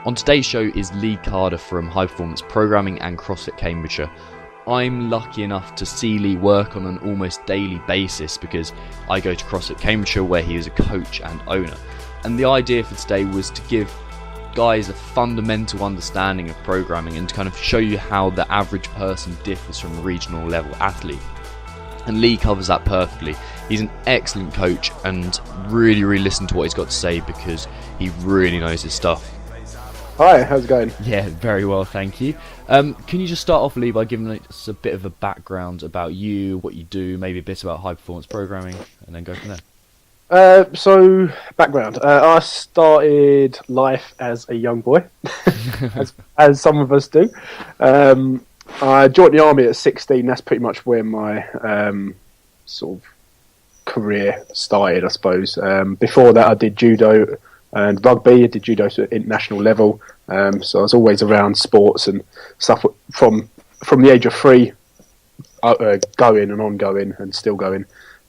On today's show is Lee Carter from High Performance Programming and CrossFit Cambridgeshire. I'm lucky enough to see Lee work on an almost daily basis because I go to CrossFit Cambridgeshire where he is a coach and owner. And the idea for today was to give guys a fundamental understanding of programming and to kind of show you how the average person differs from a regional level athlete. And Lee covers that perfectly. He's an excellent coach and really listen to what he's got to say because he really knows his stuff. Hi, how's it going? Yeah, very well, thank you. Can you just start off, Lee, by giving us a bit of a background about you, what you do, maybe a bit about high performance programming, and then go from there? Background. I started life as a young boy, as some of us do. I joined the army at 16. That's pretty much where my sort of career started, I suppose. Before that, I did judo and rugby. I did judo at international level. So I was always around sports and stuff from the age of 3, going and ongoing and still going.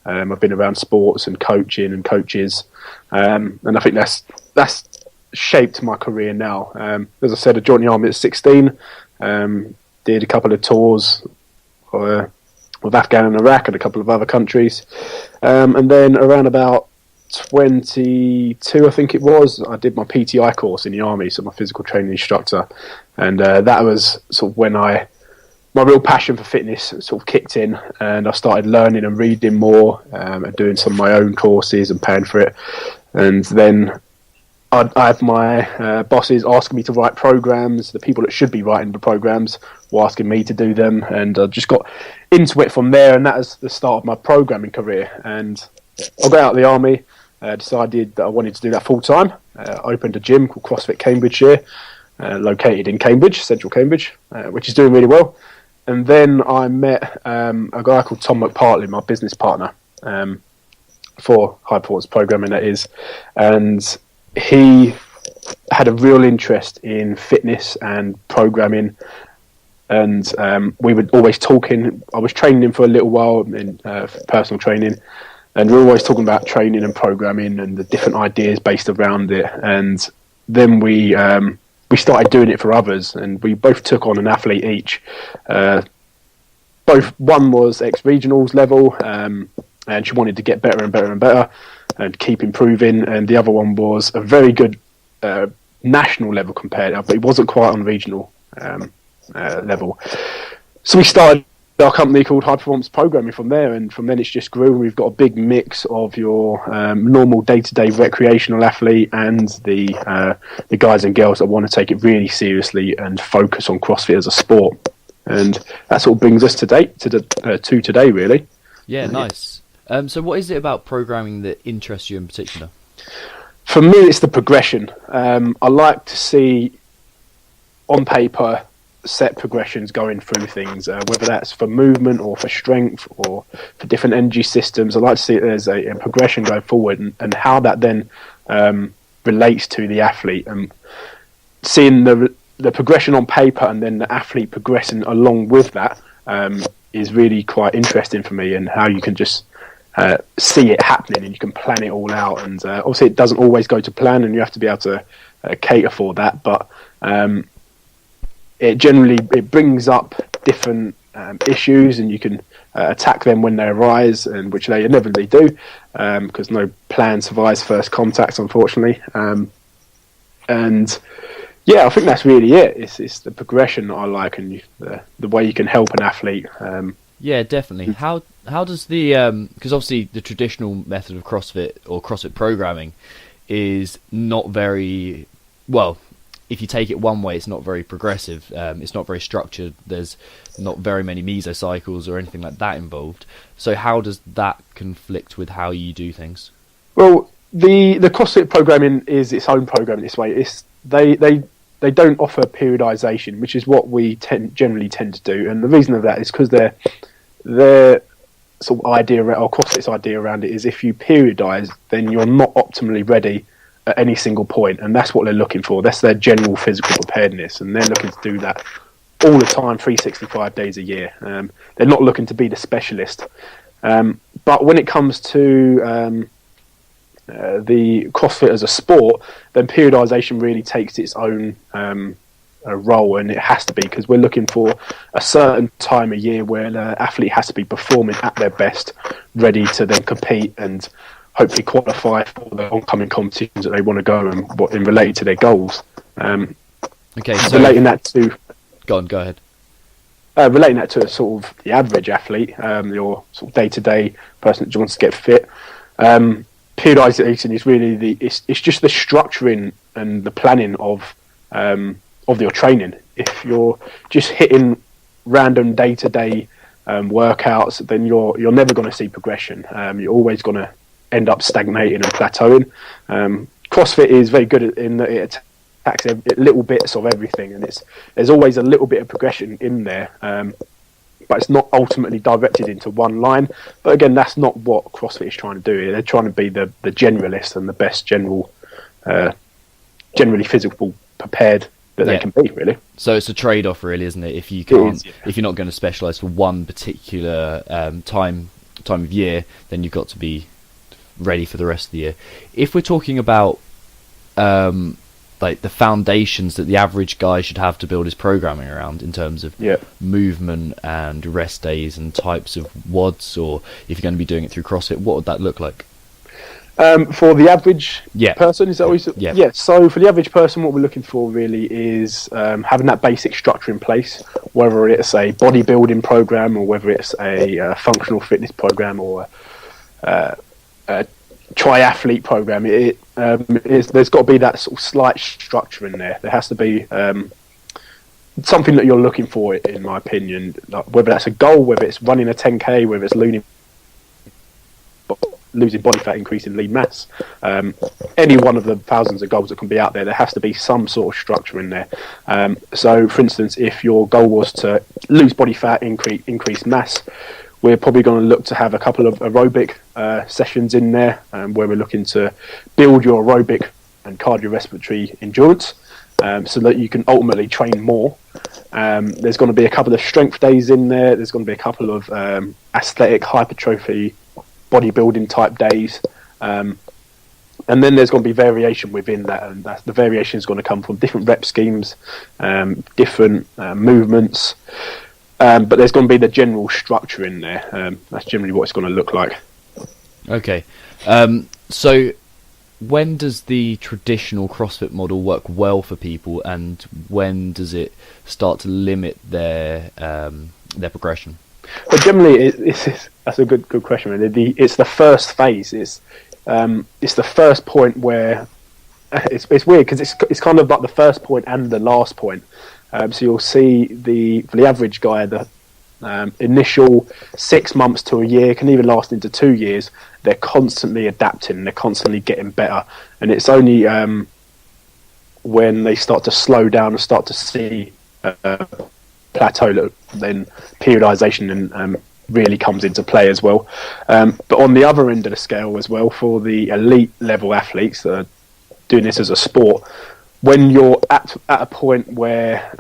I've been around sports and coaching and coaches, and I think that's shaped my career now. As I said, I joined the army at 16. Did a couple of tours with Afghan and Iraq and a couple of other countries, and then around about 22, I think it was, I did my PTI course in the army, so my physical training instructor, and that was sort of when my real passion for fitness sort of kicked in, and I started learning and reading more, and doing some of my own courses and paying for it. And then I had my bosses asking me to write programs. The people that should be writing the programs were asking me to do them, and I just got into it from there, and that was the start of my programming career. And I got out of the army, decided that I wanted to do that full time. Opened a gym called CrossFit Cambridgeshire, located in Cambridge, central Cambridge, which is doing really well. And then I met a guy called Tom McPartlin, my business partner, for high performance programming, that is. And he had a real interest in fitness and programming. And we were always talking. I was training him for a little while in personal training. And we were always talking about training and programming and the different ideas based around it. And then we started doing it for others, and we both took on an athlete each. One was ex-regionals level, and she wanted to get better and better and better and keep improving, and the other one was a very good national level competitor, but it wasn't quite on regional level. So we started our company called High Performance Programming from there, and from then it's just grew. We've got a big mix of your normal day-to-day recreational athlete and the guys and girls that want to take it really seriously and focus on CrossFit as a sport. And that sort of brings us to today, really. Yeah, nice. So what is it about programming that interests you in particular? For me, it's the progression. I like to see on paper set progressions going through things, whether that's for movement or for strength or for different energy systems. I like to see there's a progression going forward, and how that then relates to the athlete, and seeing the progression on paper and then the athlete progressing along with that is really quite interesting for me, and how you can just see it happening and you can plan it all out. And obviously it doesn't always go to plan, and you have to be able to cater for that, but it brings up different issues, and you can attack them when they arise, and which they inevitably do, because no plan survives first contact, unfortunately. And yeah, I think that's really it. It's the progression that I like, and the way you can help an athlete. Yeah, definitely. How does the because obviously the traditional method of CrossFit or CrossFit programming is not very well. If you take it one way, it's not very progressive. It's not very structured. There's not very many mesocycles or anything like that involved. So how does that conflict with how you do things? Well, the CrossFit programming is its own program this way. They don't offer periodization, which is what we generally tend to do. And the reason of that is because their sort of idea, or CrossFit's idea around it, is if you periodize, then you're not optimally ready at any single point, and that's what they're looking for. That's their general physical preparedness, and they're looking to do that all the time, 365 days a year. They're not looking to be the specialist. But when it comes to the CrossFit as a sport, then periodization really takes its own role, and it has to be, because we're looking for a certain time of year where the athlete has to be performing at their best, ready to then compete and hopefully qualify for the oncoming competitions that they want to go and what in related to their goals. Okay, so relating that to go ahead. Relating that to a sort of the average athlete, your sort of day-to-day person that wants to get fit. Periodization is really it's just the structuring and the planning of your training. If you're just hitting random day-to-day workouts, then you're never going to see progression. You're always going to end up stagnating and plateauing. CrossFit is very good in that it attacks little bits of everything, and there's always a little bit of progression in there, but it's not ultimately directed into one line. But again, that's not what CrossFit is trying to do. They're trying to be the generalist and the best generally physical prepared that they can be, really. So it's a trade-off, really, isn't it? If you can't, if you're not going to specialise for one particular time of year, then you've got to be ready for the rest of the year. If we're talking about like the foundations that the average guy should have to build his programming around in terms of movement and rest days and types of WODs, or if you're going to be doing it through CrossFit, what would that look like? For the average person, is that always so for the average person, what we're looking for really is having that basic structure in place, whether it's a bodybuilding program or whether it's a functional fitness program or a triathlete program. There's got to be that sort of slight structure in there. There has to be something that you're looking for, in my opinion, like whether that's a goal, whether it's running a 10k, whether it's losing body fat, increasing lean mass, any one of the thousands of goals that can be out there, there has to be some sort of structure in there. So for instance, if your goal was to lose body fat, increase mass, we're probably going to look to have a couple of aerobic sessions in there, where we're looking to build your aerobic and cardiorespiratory endurance, so that you can ultimately train more. There's going to be a couple of strength days in there. There's going to be a couple of aesthetic hypertrophy bodybuilding type days, and then there's going to be variation within that, and the variation is going to come from different rep schemes, different movements, but there's going to be the general structure in there. That's generally what it's going to look like. Okay, so when does the traditional CrossFit model work well for people, and when does it start to limit their progression? But generally, that's a good question. Really. It's the first phase. It's the first point where it's weird, because it's kind of like the first point and the last point. So you'll see for the average guy, the initial 6 months to a year, can even last into 2 years. They're constantly adapting. They're constantly getting better, and it's only when they start to slow down and start to see plateau, then periodization really comes into play as well. But on the other end of the scale as well, for the elite level athletes that are doing this as a sport, when you're at a point where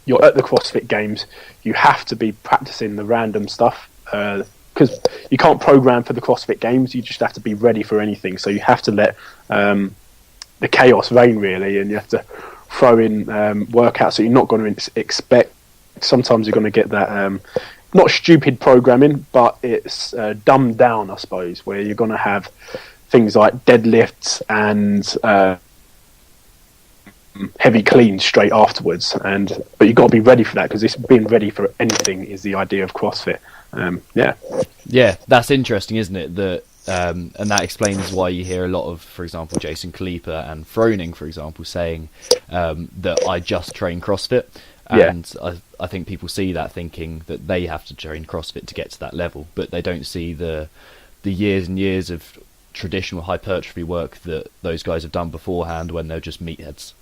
you're at the CrossFit Games, you have to be practicing the random stuff, because you can't program for the CrossFit Games. You just have to be ready for anything. So you have to let the chaos reign, really, and you have to throw in workouts that you're not going to expect. Sometimes you're going to get that not stupid programming, but it's dumbed down, I suppose, where you're going to have things like deadlifts and heavy cleans straight afterwards, but you've got to be ready for that, because being ready for anything is the idea of CrossFit. Yeah, that's interesting, isn't it? That and that explains why you hear a lot of, for example, Jason Kleeper and Froning, for example, saying that I just train CrossFit, and I think people see that thinking that they have to train CrossFit to get to that level, but they don't see the years and years of traditional hypertrophy work that those guys have done beforehand when they're just meatheads.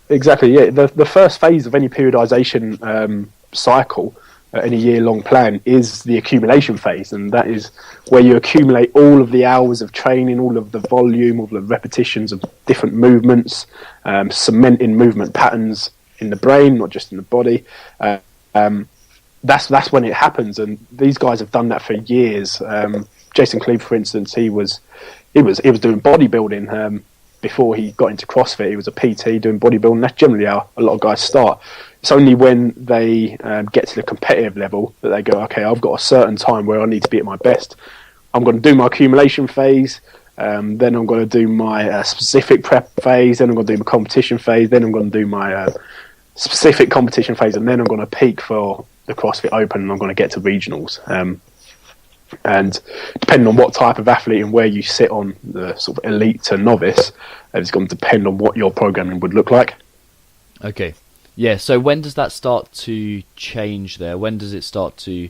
Exactly, yeah. The first phase of any periodization cycle, any year-long plan, is the accumulation phase, and that is where you accumulate all of the hours of training, all of the volume, all the repetitions of different movements, cementing movement patterns in the brain, not just in the body. That's when it happens, and these guys have done that for years. Jason Kleeper, for instance, he was he was doing bodybuilding before he got into CrossFit. He was a PT doing bodybuilding. That's generally how a lot of guys start. It's only when they get to the competitive level that they go, okay, I've got a certain time where I need to be at my best. I'm going to do my accumulation phase, then I'm going to do my specific prep phase, then I'm going to do my competition phase, then I'm going to do my specific competition phase, and then I'm going to peak for the CrossFit Open, and I'm going to get to regionals. And depending on what type of athlete and where you sit on the sort of elite to novice, it's going to depend on what your programming would look like. Okay. Yeah, so when does that start to change there? When does it start to,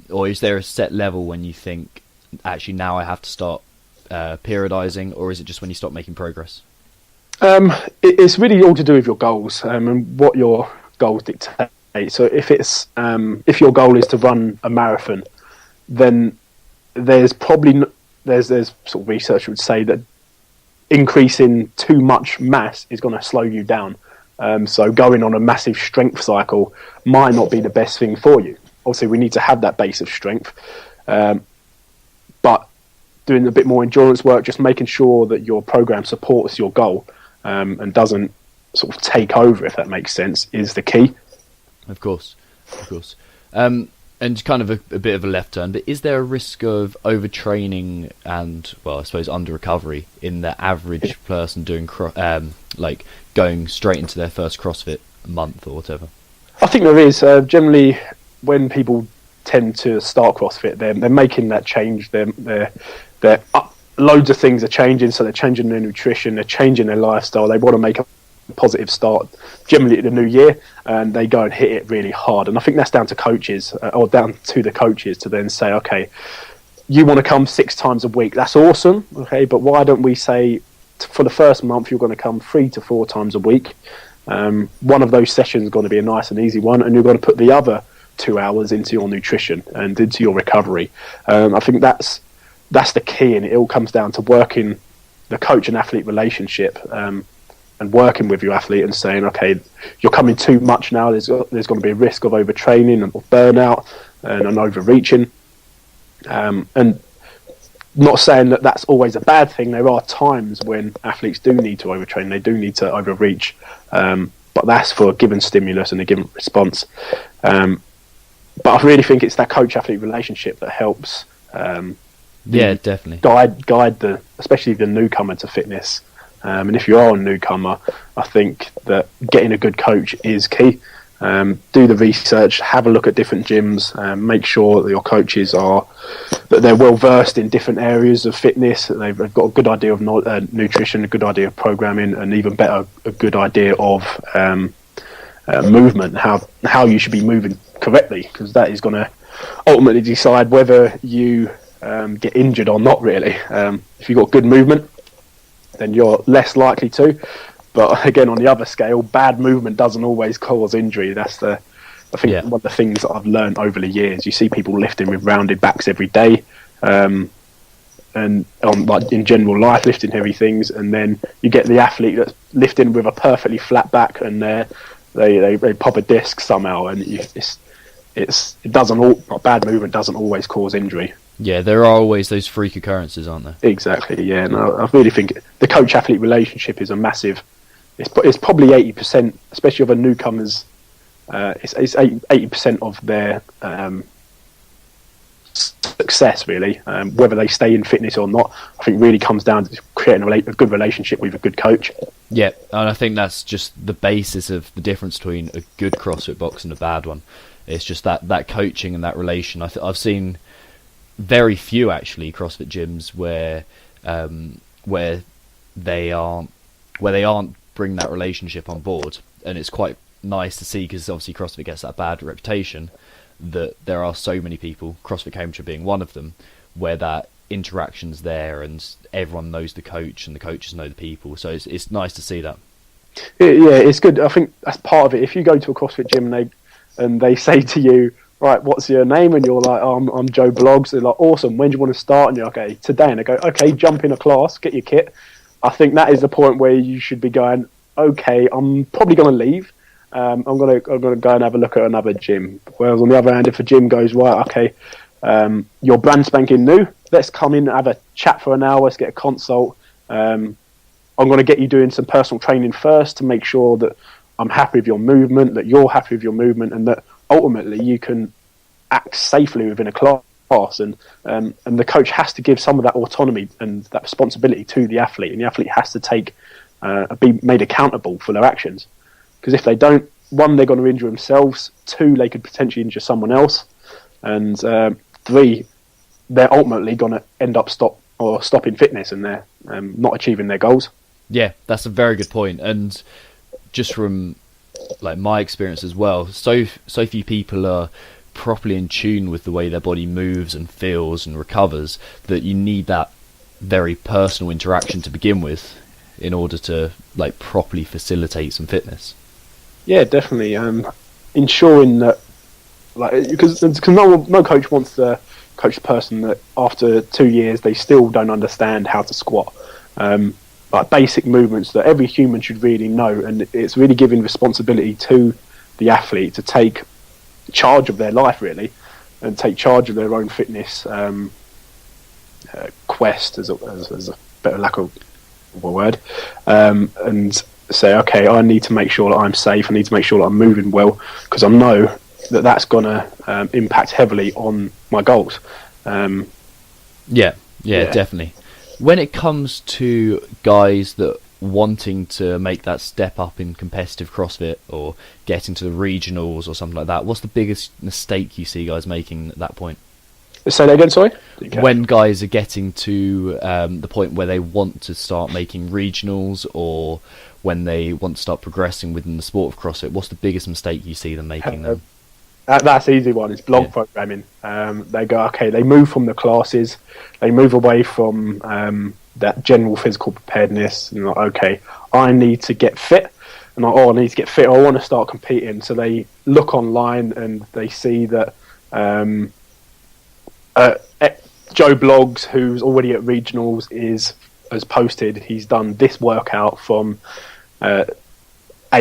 or is there a set level when you think, actually now I have to start periodizing, or is it just when you stop making progress? It's really all to do with your goals and what your goals dictate. So if your goal is to run a marathon, then there's probably there's sort of research would say that increasing too much mass is going to slow you down. So going on a massive strength cycle might not be the best thing for you. Obviously, we need to have that base of strength, but doing a bit more endurance work, just making sure that your program supports your goal and doesn't sort of take over, if that makes sense, is the key. Of course. And kind of a bit of a left turn, but is there a risk of overtraining and, well, I suppose under recovery in the average person doing like going straight into their first CrossFit month or whatever? I think there is. Generally, when people tend to start CrossFit, they're making that change. They're loads of things are changing, so they're changing their nutrition, they're changing their lifestyle. They want to make a positive start generally at the new year, and they go and hit it really hard. And I think that's down to coaches or down to the coaches to then say, okay, you want to come 6 times a week, that's awesome, okay, but why don't we say for the first month you're going to come 3 to 4 times a week. One of those sessions is going to be a nice and easy one, and you're going to put the other 2 hours into your nutrition and into your recovery. I think that's the key, and it all comes down to working the coach and athlete relationship, and working with your athlete and saying, okay, you're coming too much now. There's going to be a risk of overtraining and burnout and an overreaching. And not saying that that's always a bad thing. There are times when athletes do need to overtrain. They do need to overreach. But that's for a given stimulus and a given response. But I really think it's that coach-athlete relationship that helps. Yeah, definitely. Guide especially the newcomer to fitness. And if you are a newcomer, I think that getting a good coach is key. Do the research, have a look at different gyms, make sure that your coaches that they're well versed in different areas of fitness, that they've got a good idea of nutrition, a good idea of programming, and even better, a good idea of movement, how you should be moving correctly, because that is going to ultimately decide whether you get injured or not, really. If you've got good movement, then you're less likely to. But again, on the other scale, bad movement doesn't always cause injury. That's one of the things that I've learned over the years. You see people lifting with rounded backs every day, and on like in general life, lifting heavy things, and then you get the athlete that's lifting with a perfectly flat back, and they pop a disc somehow, and bad movement doesn't always cause injury. Yeah, there are always those freak occurrences, aren't there? Exactly, yeah. No, I really think the coach-athlete relationship is a massive... It's probably 80%, especially of a newcomers. It's 80% of their success, really. Whether they stay in fitness or not, I think really comes down to creating a good relationship with a good coach. Yeah, and I think that's just the basis of the difference between a good CrossFit box and a bad one. It's just that coaching and that relation. I've seen very few actually CrossFit gyms where they aren't bring that relationship on board, and it's quite nice to see, because obviously CrossFit gets that bad reputation, that there are so many people, CrossFit Cambridgeshire being one of them, where that interaction's there and everyone knows the coach and the coaches know the people. So it's nice to see that. Yeah, it's good. I think that's part of it. If you go to a CrossFit gym and they say to you, right, what's your name? And you're like, oh, I'm Joe Bloggs. They're like, awesome, when do you want to start? And you're like, okay, today. And they go, okay, jump in a class, get your kit. I think that is the point where you should be going, okay, I'm probably going to leave. I'm going to go and have a look at another gym. Whereas on the other hand, if a gym goes, right, okay, You're brand spanking new. Let's come in and have a chat for an hour. Let's get a consult. I'm going to get you doing some personal training first to make sure that I'm happy with your movement, that you're happy with your movement, and that ultimately you can act safely within a class. And the coach has to give some of that autonomy and that responsibility to the athlete, and the athlete has to be made accountable for their actions. Because if they don't, one, they're going to injure themselves. Two, they could potentially injure someone else. And three, they're ultimately going to end up stopping fitness, and they're not achieving their goals. Yeah, that's a very good point. And just from like my experience as well, so few people are properly in tune with the way their body moves and feels and recovers, that you need that very personal interaction to begin with in order to like properly facilitate some fitness. Yeah, definitely. Ensuring that, like, because no coach wants to coach a person that after 2 years they still don't understand how to squat. Like basic movements that every human should really know, and it's really giving responsibility to the athlete to take charge of their life, really, and take charge of their own fitness quest, as a better lack of a word, and say, okay, I need to make sure that I'm safe. I need to make sure that I'm moving well, because I know that that's going to impact heavily on my goals. Yeah, definitely. When it comes to guys that wanting to make that step up in competitive CrossFit or get into the regionals or something like that, what's the biggest mistake you see guys making at that point? Say that again, sorry? When guys are getting to the point where they want to start making regionals, or when they want to start progressing within the sport of CrossFit, what's the biggest mistake you see them making then? That's an easy one. It's blog programming. They go, okay, they move from the classes, they move away from that general physical preparedness, and like, okay, I need to get fit, and I need to get fit, I want to start competing. So they look online and they see that Joe Blogs, who's already at regionals, has posted he's done this workout from a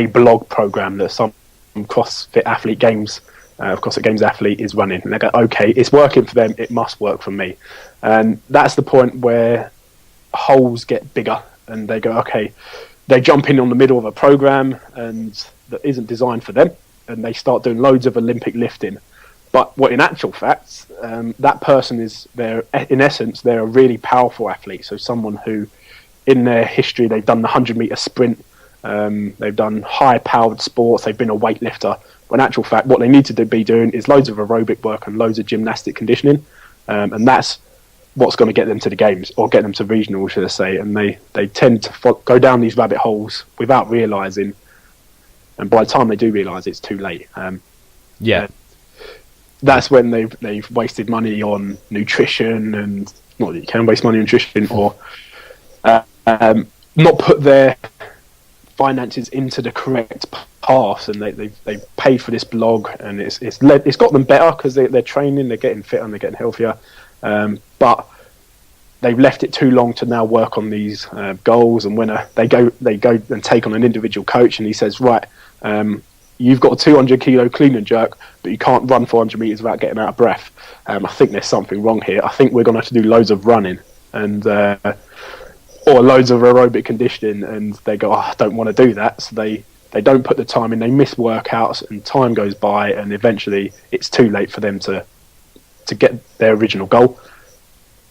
blog program that some CrossFit athlete games CrossFit Games athlete is running, and they go, okay, it's working for them, it must work for me. And that's the point where holes get bigger, and they go, okay, they jump in on the middle of a program and that isn't designed for them, and they start doing loads of Olympic lifting. But what in actual fact, that person in essence, they're a really powerful athlete. So someone who, in their history, they've done the 100-meter sprint, they've done high-powered sports, they've been a weightlifter. But in actual fact, what they need to be doing is loads of aerobic work and loads of gymnastic conditioning, and that's what's going to get them to the games, or get them to regional, should I say. And they tend to go down these rabbit holes without realising, and by the time they do realise, it's too late. That's when they've wasted money on nutrition, and not that you can waste money on nutrition, or not put their finances into the correct path, and they've paid for this blog, and it's got them better because they're training, they're getting fitter, and they're getting healthier, but they've left it too long to now work on these goals. And when they go and take on an individual coach, and he says, right, you've got a 200 kilo clean and jerk, but you can't run 400 meters without getting out of breath. I think there's something wrong here. I think we're going to have to do loads of running and or loads of aerobic conditioning. And they go, I don't want to do that. So they don't put the time in. They miss workouts, and time goes by, and eventually it's too late for them to get their original goal.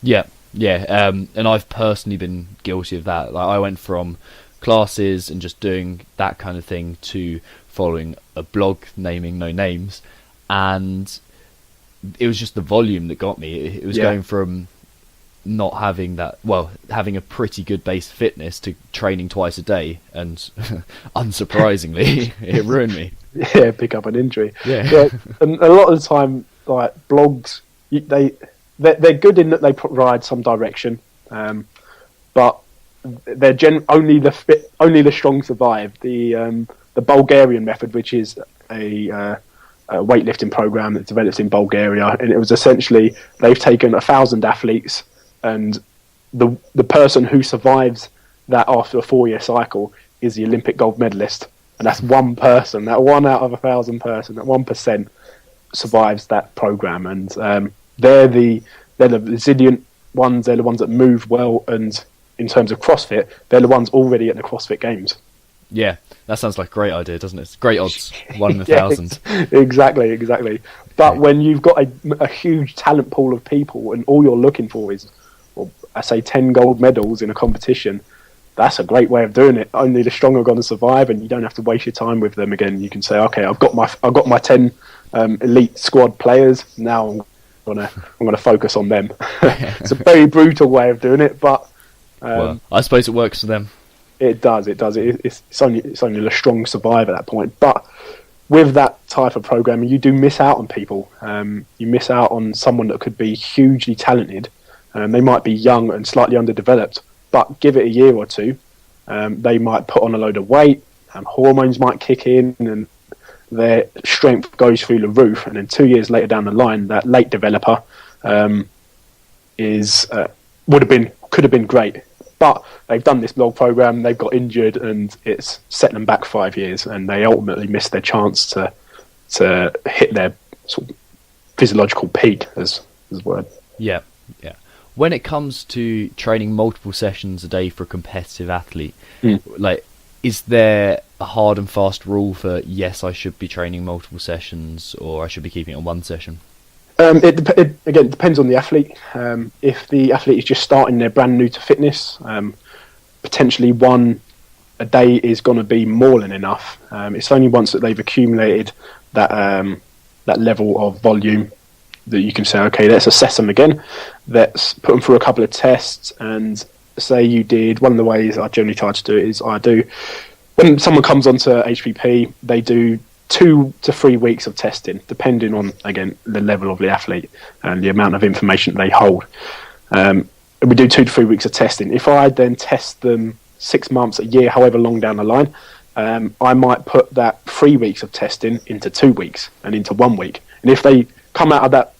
Yeah. And I've personally been guilty of that. Like, I went from classes and just doing that kind of thing to following a blog naming no names, and it was just the volume that got me. It was going from not having that, having a pretty good base fitness, to training twice a day, and unsurprisingly it ruined me. Pick up an injury. And a lot of the time, like, blogs, they're good in that they provide some direction, but they're only the strong survive. The Bulgarian Method, which is a weightlifting program that developed in Bulgaria, and it was essentially, they've taken 1,000 athletes, and the person who survives that after a 4-year cycle is the Olympic gold medalist, and that's one person, that 1 out of 1,000 person, that 1% survives that program. And they're the resilient ones. They're the ones that move well, and in terms of CrossFit, they're the ones already at the CrossFit Games. Yeah, that sounds like a great idea, doesn't it? It's great odds, 1 in 1,000. Exactly. But when you've got a huge talent pool of people, and all you're looking for is, well, I say 10 gold medals in a competition, that's a great way of doing it. Only the strong are going to survive, and you don't have to waste your time with them again. You can say, okay, I've got my 10 elite squad players. Now I'm gonna focus on them. It's a very brutal way of doing it, but well, I suppose it works for them. It does. It's only the strong survive at that point. But with that type of programming, you do miss out on people. You miss out on someone that could be hugely talented. They might be young and slightly underdeveloped, but give it a year or two, they might put on a load of weight, hormones might kick in, and their strength goes through the roof. And then 2 years later down the line, that late developer could have been great. But they've done this blog program, they've got injured, and it's set them back 5 years, and they ultimately missed their chance to hit their sort of physiological peak, as the word. Yeah. When it comes to training multiple sessions a day for a competitive athlete, like, is there a hard and fast rule for, yes, I should be training multiple sessions, or I should be keeping it on one session? It depends on the athlete. If the athlete is just starting, they're brand new to fitness, potentially one a day is going to be more than enough. It's only once that they've accumulated that level of volume that you can say, okay, let's assess them again. Let's put them through a couple of tests, and say you did. One of the ways I generally try to do it is when someone comes onto HPP, they do 2 to 3 weeks of testing, depending on, again, the level of the athlete and the amount of information they hold. We do 2 to 3 weeks of testing. If I then test them 6 months, a year, however long down the line, I might put that 3 weeks of testing into 2 weeks and into 1 week. And if they come out of that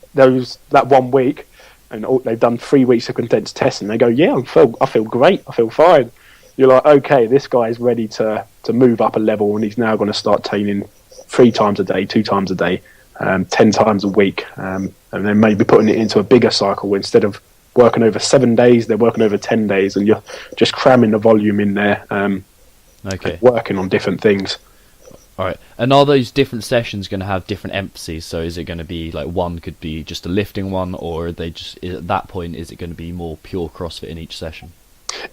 1 week and they've done 3 weeks of condensed testing, they go, yeah, I feel great, I feel fine. You're like, okay, this guy's ready to move up a level, and he's now going to start training 3 times a day, 2 times a day, 10 times a week, and then maybe putting it into a bigger cycle. Instead of working over 7 days, they're working over 10 days, and you're just cramming the volume in there, working on different things. All right. And are those different sessions going to have different emphases? So is it going to be like one could be just a lifting one, or are they just, at that point, is it going to be more pure CrossFit in each session?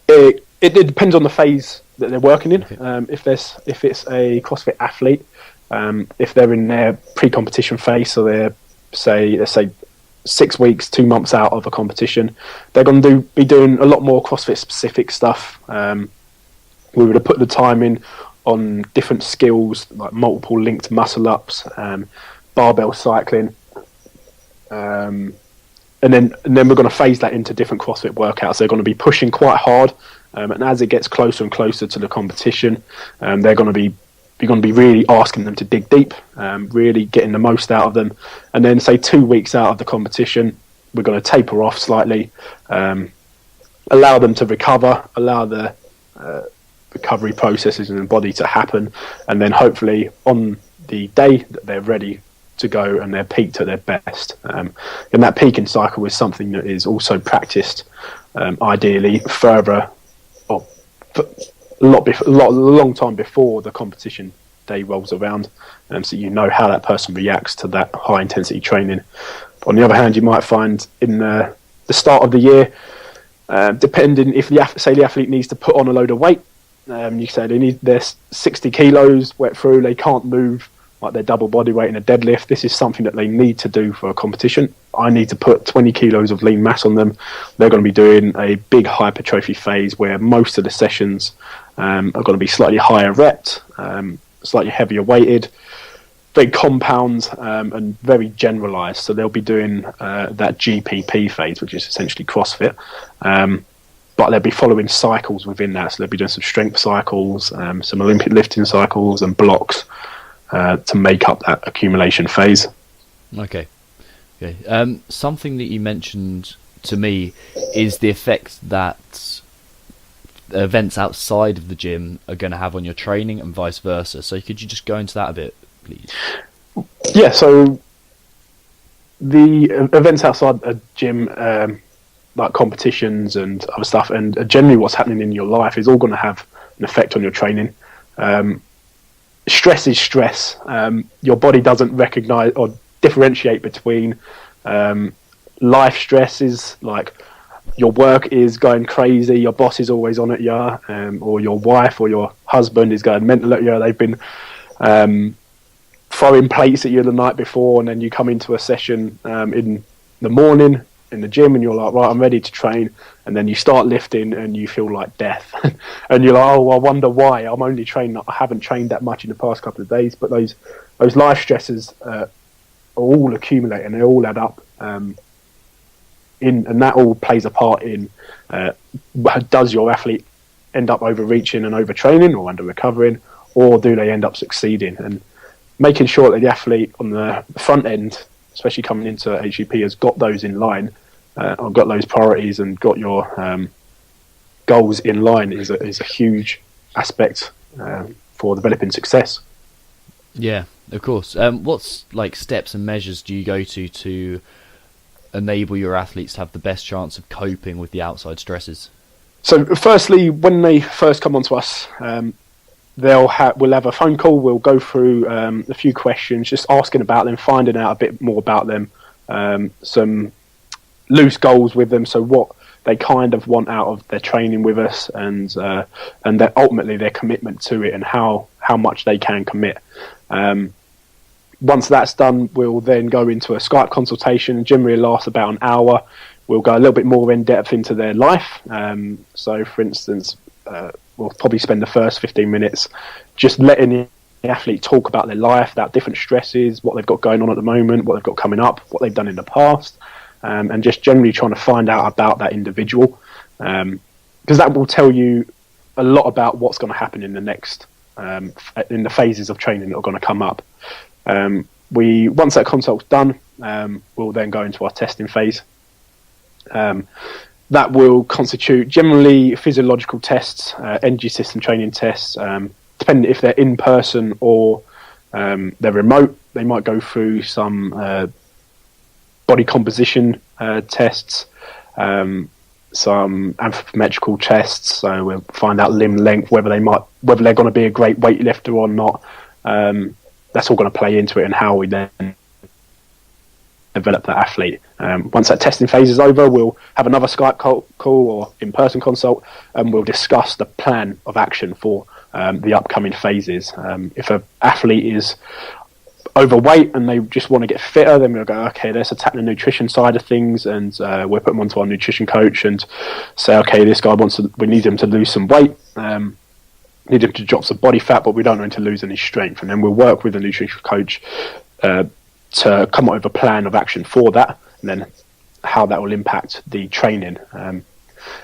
It depends on the phase that they're working in. Okay. If it's a CrossFit athlete, if they're in their pre-competition phase, so they're let's say 6 weeks, 2 months out of a competition, they're going to be doing a lot more CrossFit specific stuff. We would have put the time in on different skills like multiple linked muscle ups, barbell cycling, and then we're going to phase that into different CrossFit workouts. They're going to be pushing quite hard, and as it gets closer and closer to the competition, you're going to be really asking them to dig deep, really getting the most out of them. And then say 2 weeks out of the competition, we're going to taper off slightly, allow them to recover, allow the recovery processes in the body to happen, and then hopefully on the day that they're ready to go and they're peaked at their best. And that peaking cycle is something that is also practiced ideally further, or a long time before the competition day rolls around, so you know how that person reacts to that high intensity training. On the other hand, you might find in the start of the year, depending if the athlete needs to put on a load of weight, you say they're 60 kilos wet through, they can't move like their double body weight in a deadlift. This is something that they need to do for a competition. I need to put 20 kilos of lean mass on them. They're going to be doing a big hypertrophy phase where most of the sessions are going to be slightly higher repped, slightly heavier weighted, very compound, and very generalized. So they'll be doing that GPP phase, which is essentially CrossFit, but they'll be following cycles within that. So they'll be doing some strength cycles, some Olympic lifting cycles, and blocks to make up that accumulation phase. Okay. Something that you mentioned to me is the effect that events outside of the gym are going to have on your training and vice versa. So could you just go into that a bit, please? Yeah, so the events outside a gym, like competitions and other stuff, and generally what's happening in your life is all going to have an effect on your training. Stress is stress. Your body doesn't recognize or differentiate between life stress is like your work is going crazy, your boss is always on at you, or your wife or your husband is going mental at you. They've been throwing plates at you the night before, and then you come into a session in the morning in the gym and you're like, right, I'm ready to train, and then you start lifting and you feel like death and you're like, oh, I wonder why. I haven't trained that much in the past couple of days, but those life stresses are all accumulating, they all add up, and that all plays a part in does your athlete end up overreaching and overtraining or under recovering, or do they end up succeeding? And making sure that the athlete on the front end, especially coming into HCP, has got those in line, or got those priorities and got your goals in line is a huge aspect for developing success. Yeah, of course. What's like steps and measures do you go to enable your athletes to have the best chance of coping with the outside stresses? So firstly, when they first come onto us, we'll have a phone call. We'll go through a few questions, just asking about them, finding out a bit more about them, some loose goals with them, so what they kind of want out of their training with us, and that ultimately their commitment to it and how much they can commit. Once that's done, we'll then go into a Skype consultation. Generally lasts about an hour. We'll go a little bit more in depth into their life. So, for instance, we'll probably spend the first 15 minutes just letting the athlete talk about their life, about different stresses, what they've got going on at the moment, what they've got coming up, what they've done in the past, and just generally trying to find out about that individual, because that will tell you a lot about what's going to happen in the next in the phases of training that are going to come up. Once that consult's done, we'll then go into our testing phase. That will constitute generally physiological tests, energy system training tests, depending if they're in person or they're remote. They might go through some body composition tests, some anthropometrical tests. So we'll find out limb length, whether they're going to be a great weightlifter or not. That's all going to play into it, and how we then develop that athlete. Once that testing phase is over, we'll have another Skype call or in-person consult, and we'll discuss the plan of action for the upcoming phases. If an athlete is overweight and they just want to get fitter, then we'll go, okay, let's attack the nutrition side of things, and we'll put them onto our nutrition coach and say, okay, this guy we need him to lose some weight, need him to drop some body fat, but we don't want him to lose any strength. And then we'll work with the nutrition coach to come up with a plan of action for that, and then how that will impact the training. And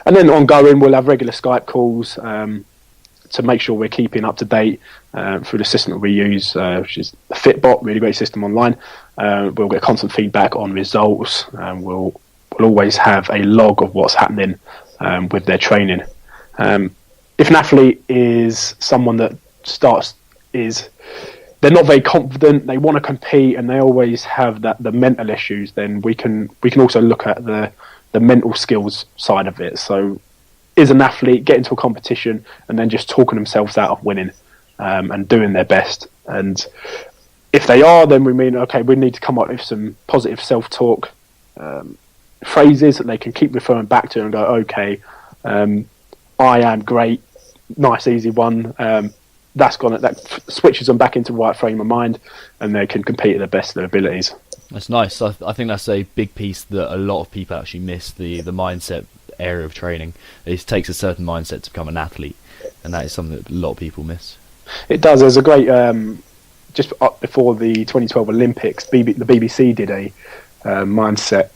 then ongoing, we'll have regular Skype calls to make sure we're keeping up to date through the system that we use, which is the Fitbot, really great system online. We'll get constant feedback on results, and we'll always have a log of what's happening with their training. If an athlete is someone that they're not very confident, they want to compete, and they always have the mental issues, then we can also look at the mental skills side of it. So is an athlete get into a competition and then just talking themselves out of winning and doing their best? And if they are, then we mean, okay, we need to come up with some positive self-talk phrases that they can keep referring back to and go, okay, I am great, nice easy one. That switches them back into the right frame of mind, and they can compete at the best of their abilities. That's nice. I think that's a big piece that a lot of people actually miss, the mindset area of training. It takes a certain mindset to become an athlete, and that is something that a lot of people miss. It does. There's a great, just up before the 2012 Olympics, the BBC did a mindset.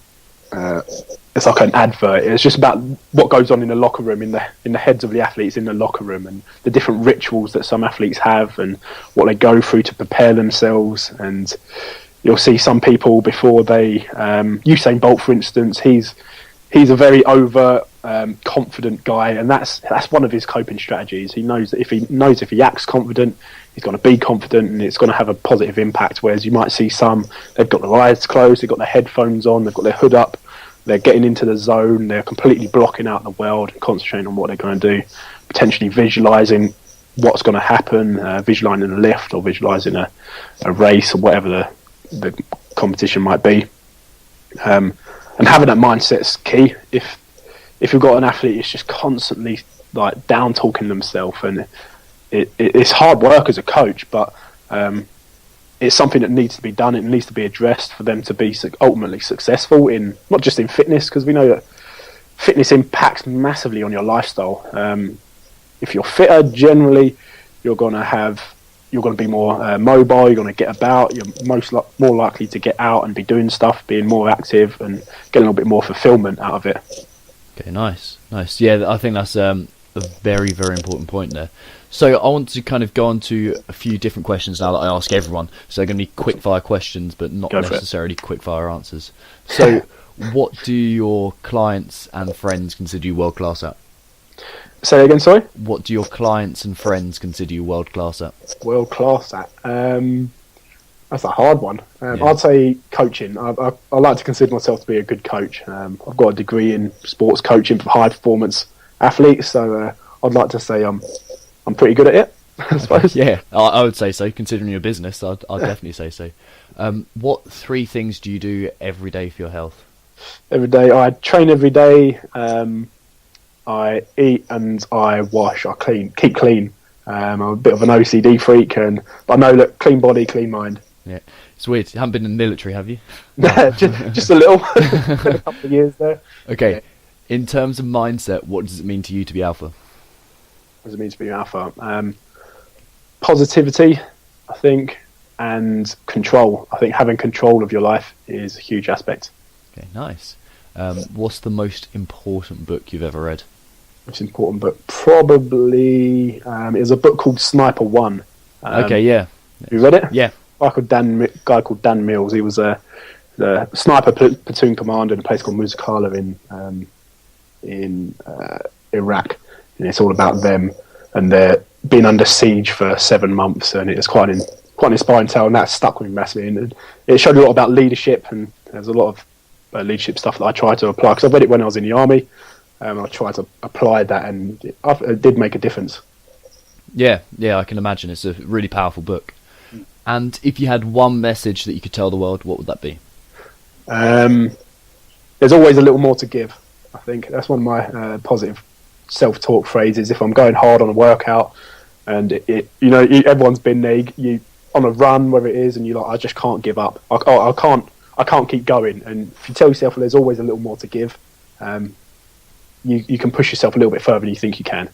It's like an advert. It's just about what goes on in the locker room, in the heads of the athletes in the locker room, and the different rituals that some athletes have, and what they go through to prepare themselves. And you'll see some people before they, Usain Bolt, for instance, he's he's a very confident guy, and that's one of his coping strategies. He knows that if he acts confident, he's going to be confident, and it's going to have a positive impact. Whereas you might see some, they've got their eyes closed, they've got their headphones on, they've got their hood up, they're getting into the zone, they're completely blocking out the world and concentrating on what they're going to do, potentially visualizing what's going to happen, visualizing a lift or visualizing a race or whatever the competition might be. And having that mindset's key. If you've got an athlete who's just constantly like down talking themselves, and it's hard work as a coach, but it's something that needs to be done. It needs to be addressed for them to be ultimately successful in not just in fitness, because we know that fitness impacts massively on your lifestyle. If you're fitter, generally, you're going to be more mobile. You're going to get about. You're more likely to get out and be doing stuff, being more active, and get a little bit more fulfillment out of it. Okay, nice. Yeah, I think that's a very, very important point there. So I want to kind of go on to a few different questions now that I ask everyone. So they're going to be quick-fire questions, but not necessarily quick-fire answers. So what do your clients and friends consider you world-class at? Say again, sorry? What do your clients and friends consider you world-class at? World-class at? That's a hard one. I'd say coaching. I like to consider myself to be a good coach. I've got a degree in sports coaching for high-performance athletes, so I'd like to say I'm pretty good at it, I suppose. Yeah, I would say so. Considering your business, I'd definitely say so. What 3 things do you do every day for your health? Every day, I train every day. I eat and I wash. I keep clean. I'm a bit of an OCD freak, but I know that clean body, clean mind. Yeah, it's weird. You haven't been in the military, have you? No, just a little. A couple of years there. Okay. Yeah. In terms of mindset, what does it mean to you to be alpha? What does it mean to be alpha? Positivity, I think, and control. I think having control of your life is a huge aspect. Okay, nice. What's the most important book you've ever read? Most important book? Probably, it was a book called Sniper 1. Okay, yeah. You read it? Yeah. A guy called Dan Mills. He was a sniper platoon commander in a place called Musakala in Iraq. And it's all about them, and they're being under siege for 7 months, and it's quite an inspiring tale, and that stuck with me massively. And it showed a lot about leadership, and there's a lot of leadership stuff that I try to apply, because I read it when I was in the army. I tried to apply that, and it did make a difference. Yeah, I can imagine. It's a really powerful book. And if you had one message that you could tell the world, what would that be? There's always a little more to give. I think that's one of my positive self-talk phrases. If I'm going hard on a workout, and everyone's been there, you on a run, whether it is, and you're like, I just can't give up. I can't keep going. And if you tell yourself, well, there's always a little more to give, you can push yourself a little bit further than you think you can.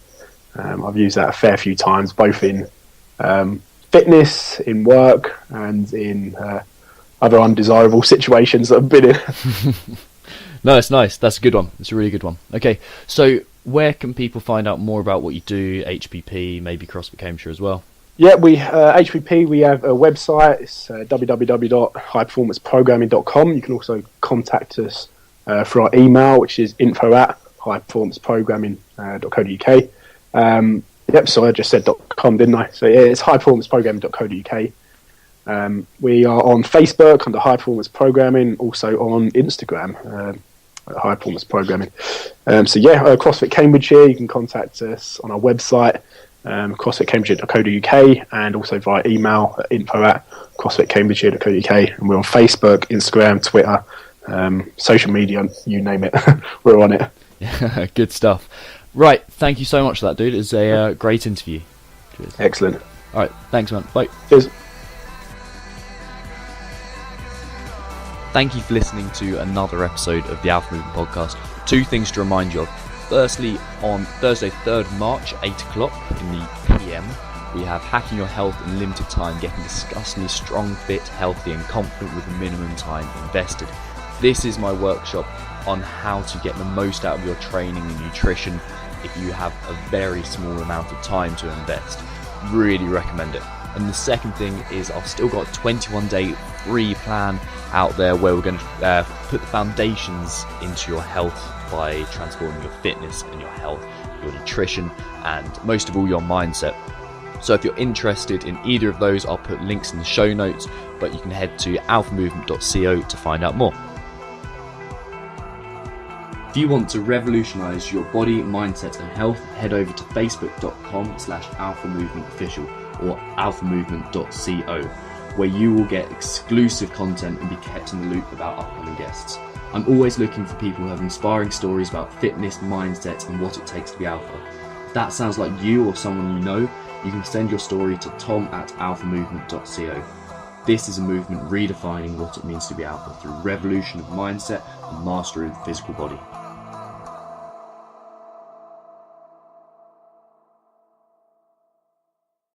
I've used that a fair few times, both in fitness, in work, and in other undesirable situations that I've been in. No, it's nice. That's a good one. It's a really good one. Okay, so where can people find out more about what you do, HPP, maybe CrossFit Cambridgeshire as well? Yeah, HPP, we have a website. It's www.highperformanceprogramming.com. You can also contact us through our email, which is info@highperformanceprogramming.co.uk. So I just said .com, didn't I? So yeah, it's highperformanceprogramming.co.uk. We are on Facebook under High Performance Programming, also on Instagram at High Performance Programming. CrossFit Cambridgeshire, you can contact us on our website, crossfitcambridgeshire.co.uk, and also via email at info@crossfitcambridgeshire.co.uk. And we're on Facebook, Instagram, Twitter, social media, you name it. We're on it. Good stuff. Right, thank you so much for that, dude. It's a great interview. Cheers. Excellent. All right, thanks, man. Bye. Cheers. Thank you for listening to another episode of the Alpha Movement Podcast. 2 things to remind you of. Firstly, on Thursday, 3rd March, 8 o'clock in the PM, we have Hacking Your Health in Limited Time, getting disgustingly strong, fit, healthy and confident with minimum time invested. This is my workshop on how to get the most out of your training and nutrition if you have a very small amount of time to invest. Really recommend it. And the second thing is I've still got a 21-day free plan out there where we're going to put the foundations into your health by transforming your fitness and your health, your nutrition, and most of all your mindset. So if you're interested in either of those, I'll put links in the show notes, but you can head to alphamovement.co to find out more. If you want to revolutionize your body, mindset and health, head over to facebook.com/alphamovementofficial or alphamovement.co, where you will get exclusive content and be kept in the loop about upcoming guests. I'm always looking for people who have inspiring stories about fitness, mindset and what it takes to be alpha. If that sounds like you or someone you know, you can send your story to tom@alphamovement.co. This is a movement redefining what it means to be alpha through revolution of mindset and mastery of the physical body.